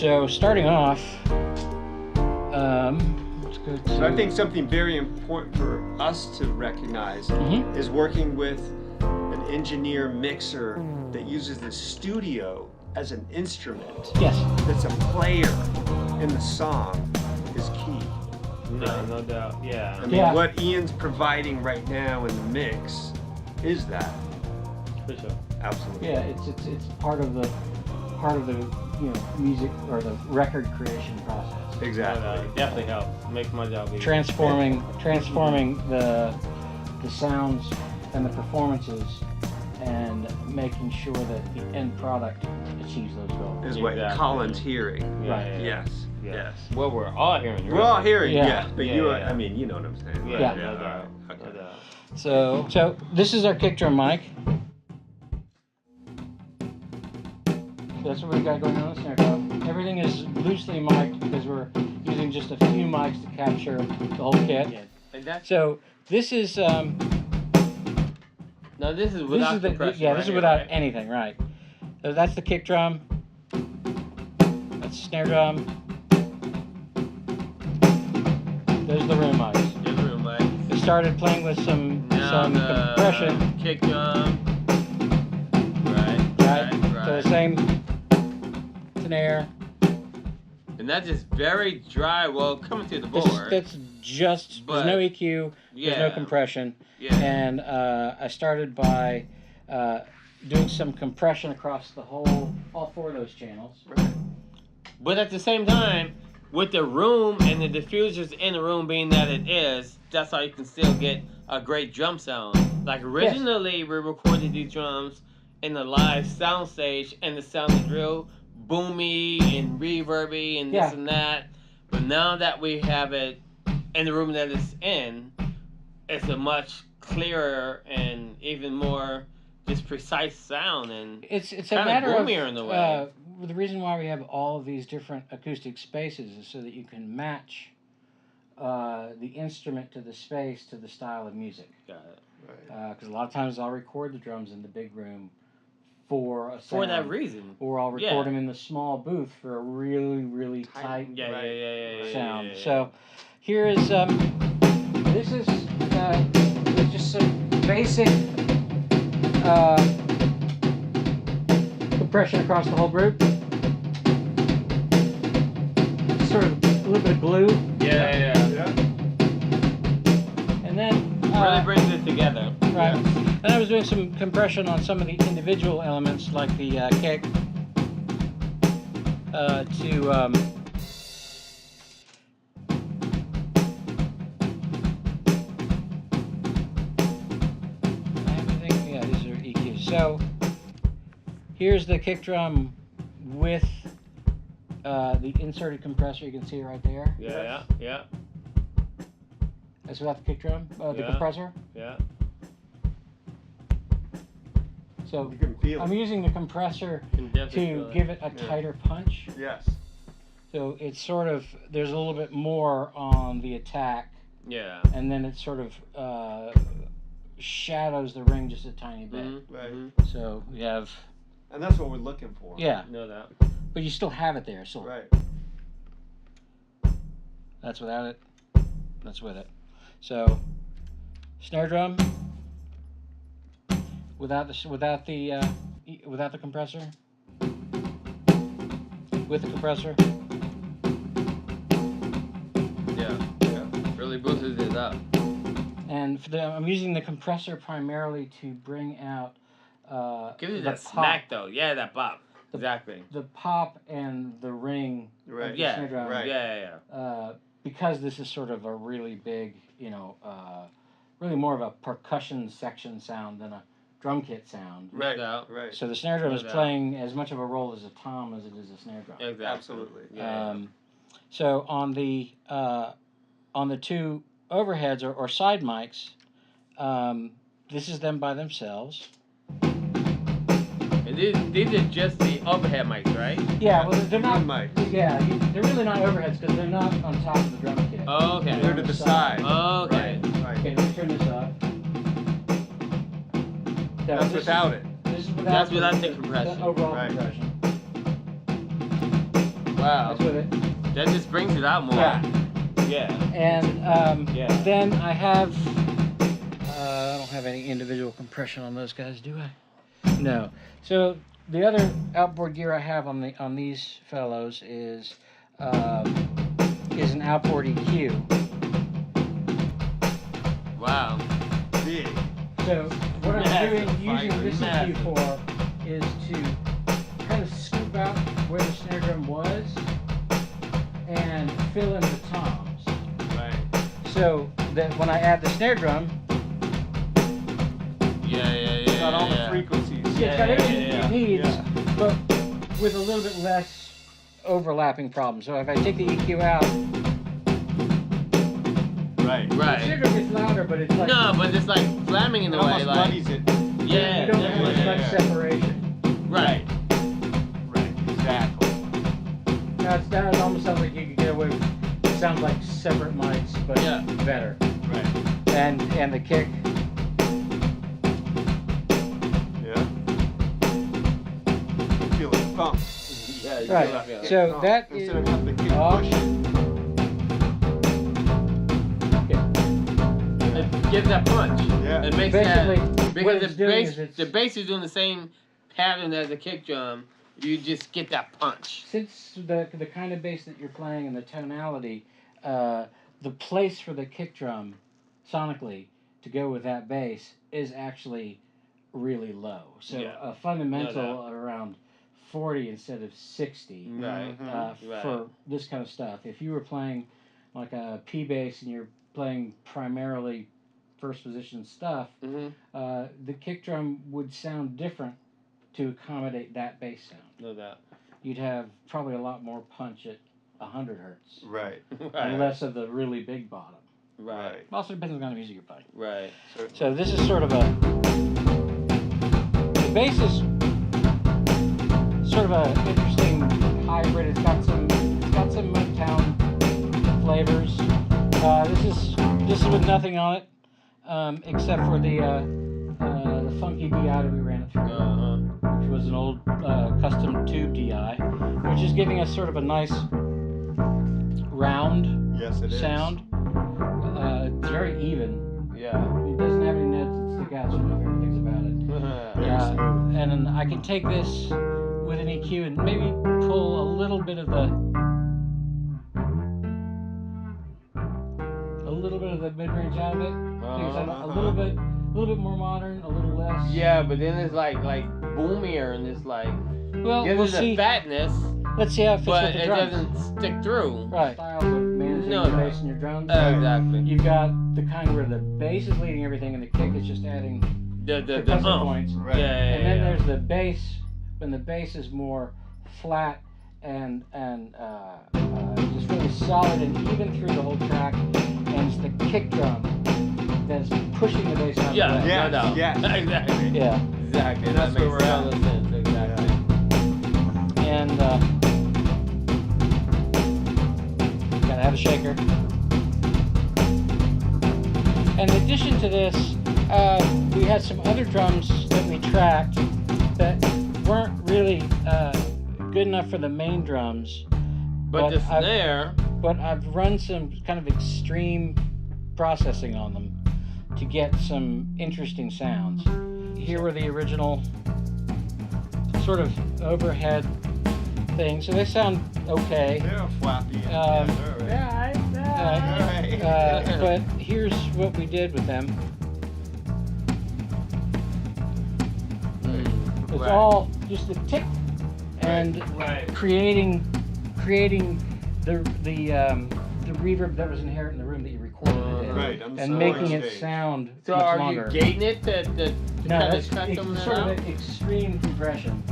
So starting off, let's go to... So I think something very important for us to recognize is working with an engineer mixer that uses the studio as an instrument. Yes. That's a player in the song is key. No doubt. Yeah. I mean, what Ian's providing right now in the mix is that. For sure. Absolutely. Yeah, it's part of the music or the record creation process. Exactly. Definitely helps. Makes my job easier. Transforming the sounds and the performances, and making sure that the end product achieves those goals. Is what Colin's hearing. Right. Yes. Well, we're all hearing. We're all hearing. Yeah. Yeah. But I mean, you know what I'm saying. Right? Yeah. No All doubt. right. Okay. No doubt. So this is our kick drum mic. That's what we've got going on the snare drum. Everything is loosely mic'd because we're using just a few mics to capture the whole kit. Yeah. And that's, So this is no, this is without compression. this is without anything, right? So that's the kick drum. That's the snare drum. There's the room mics. Your room, right? We started playing with some compression. Kick drum. Right. So the same snare. And that's just very dry. Well, coming through the board. That's just, there's no EQ, there's no compression. Yeah. And I started by doing some compression across all four of those channels. Right. But at the same time, with the room and the diffusers in the room being that it is, that's how you can still get a great drum sound. Like originally, we recorded these drums in the live sound stage, and the sound is real boomy and reverby and this and that. But now that we have it in the room that it's in, it's a much clearer and even more just precise sound, and It's a matter of boomier in the way. The reason why we have all of these different acoustic spaces is so that you can match the instrument to the space to the style of music. Got it. Right. Because a lot of times I'll record the drums in the big room for a sound, For that reason. or I'll record them in the small booth for a really, really tight sound. So here is this is just some basic compression across the whole group. Sort of a little bit of glue. Yeah. And then Really brings it together. right. Then I was doing some compression on some of the individual elements, like the kick, everything. Yeah, these are EQs. So here's the kick drum with the inserted compressor. You can see it right there. Yeah. That's without the kick drum, the compressor. Yeah. So You can feel I'm it. using the compressor to give it a tighter punch. Yes. So it's sort of, there's a little bit more on the attack, Yeah. and then it sort of shadows the ring just a tiny bit. Right. So we have, And that's what we're looking for. yeah, Know that. but you still have it there. So Right. that's without it. That's with it. So snare drum without the compressor, with the compressor. Yeah. Really boosts it up. And I'm using the compressor primarily to bring out Gives you the that pop, smack though. Yeah, that pop. Exactly. the pop and the ring. Right. Of the Yeah. snare drum. Right. Yeah. Because this is sort of a really big, really more of a percussion section sound than a drum kit sound. Right. No doubt. Right. So the snare drum No is doubt. playing as much of a role as a tom as it is a snare drum. Exactly. Absolutely. Yeah. So on the two overheads or side mics, this is them by themselves. And these are just the overhead mics, right? Yeah, well they're not. Mic. Yeah, they're really not overheads because they're not on top of the drum kit. Oh, okay. They're to the side. Oh, okay. Right. Okay, let's turn this up. That's without it. This is That's without the compression. The overall Right. compression. Wow. That's with it. That just brings it out more. Yeah. Yeah. And Yeah. then I have, I don't have any individual compression on those guys, do I? No. So the other outboard gear I have on these fellows is an outboard EQ. Wow. Big. So what I'm doing Massive, using this massive. EQ for is to kind of scoop out where the snare drum was and fill in the toms. Right. So that when I add the snare drum, It's got all the frequencies. it's got everything yeah. it needs, Yeah. but with a little bit less overlapping problems. So if I take the EQ out, Right. the snare Right. drum gets louder, but it's like No, but it's like slamming in It a way, almost like muddies it. yeah, you don't have as yeah, much separation. right. Right. Exactly. Now it almost sounds like you could get away with. It sounds like separate mics, but Yeah. better. Right. And the kick. Yeah. You feel it bump. Yeah, you Right. feel it. So Bump. that Instead is of having the kick off. push. It gives that punch. Yeah. It makes Basically, that what because it's the doing bass is it's- the bass is doing the same pattern as the kick drum. You just get that punch. Since the kind of bass that you're playing and the tonality, the place for the kick drum, sonically, to go with that bass is actually really low. So Yeah. a fundamental No doubt. around 40 instead of 60 Right. Right. for this kind of stuff. If you were playing like a P bass and you're playing primarily first position stuff, Mm-hmm. the kick drum would sound different to accommodate that bass sound. No doubt. You'd have probably a lot more punch at 100 hertz Right. and Right. less of the really big bottom. Right. It also depends on the kind of music you're playing. Right. So this is sort of the bass is sort of a interesting hybrid. It's got some Motown flavors. This is with nothing on it, except for the funky DI that we ran it through, which was an old custom tube DI, which is giving us sort of a nice round Yes, it is. sound. It's very even. Yeah. It doesn't have any notes that stick out, so my favorite things about it. And then I can take this with an EQ and maybe pull a little bit of the mid-range out of it. Make it sound a little bit more modern, a little less. Yeah, but then it's like boomier and it's like Well, gives we'll it see. a fatness, Let's see how it fits but with the it drums. doesn't stick through. Right. Styles of managing No, the no. bass in your drums. Exactly. You've got the kind where the bass is leading everything and the kick is just adding The percussive points. Right. Yeah, yeah, And then yeah. there's the bass, when the bass is more flat and just really solid and even through the whole track. And it's the kick drum that's pushing the bass out Yeah, of the way. Yeah. no doubt. yes. Exactly. Yeah. Exactly. And that's that where makes we're at. total sense. Exactly. And gotta have a shaker. And in addition to this, we had some other drums that we tracked that weren't really good enough for the main drums. But the I've- snare, But I've run some kind of extreme processing on them to get some interesting sounds. Here were the original sort of overhead things, so they sound okay. They're flappy. Um, Yeah, they're all right. But here's what we did with them. It's Right. all just a tick and right. creating the reverb that was inherent in the room that you recorded it in, Right, on the and sound making it stage. sound So much are longer. you gating it to No, kind that's of cut some of it's that sort out? of an extreme compression.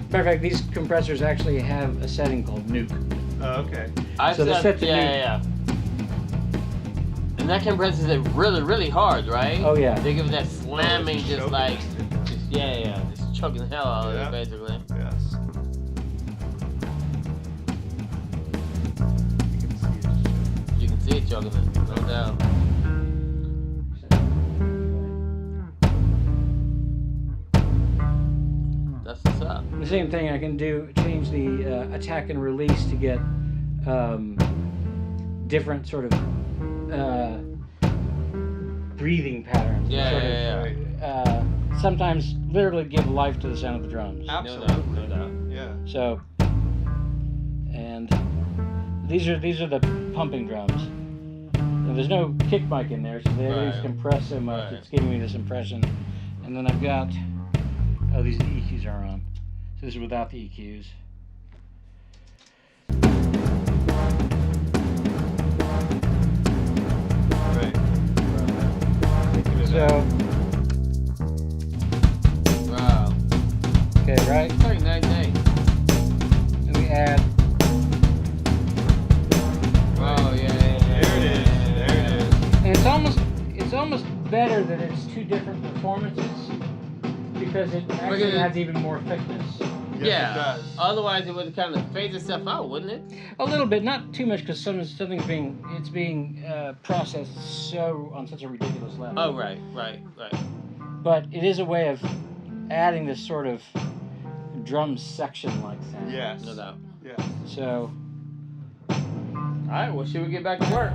Matter of fact, these compressors actually have a setting called nuke. Oh, okay. I So they're set to yeah. And that compresses it really, really hard, right? Oh yeah. They give it that slamming, It's just choking like, it. just choking the hell out of Yeah. it, basically. Yes. You can see it. You can see it choking it, no doubt. That's what's up. The same thing I can do, change the attack and release to get different sort of breathing patterns. Yeah. Sometimes literally give life to the sound of the drums. Absolutely. No doubt. Yeah. So, and these are the pumping drums. And there's no kick mic in there, so everything's Right. compressed so much. Right. It's giving me this impression. And then I've got these EQs are on. So this is without the EQs. Right. So, Wow. okay, right? It's like night and day. And we add. Oh yeah. There it is. There it is. And it's almost better that it's two different performances because it actually adds even more thickness. Yes, Yeah. it does. Otherwise, it would kind of phase itself out, wouldn't it? A little bit, not too much, because something's being processed on such a ridiculous level. Oh right. But it is a way of adding this sort of drum section-like sound. Yes. No doubt. Yes. So, All right. Well, should we get back to work?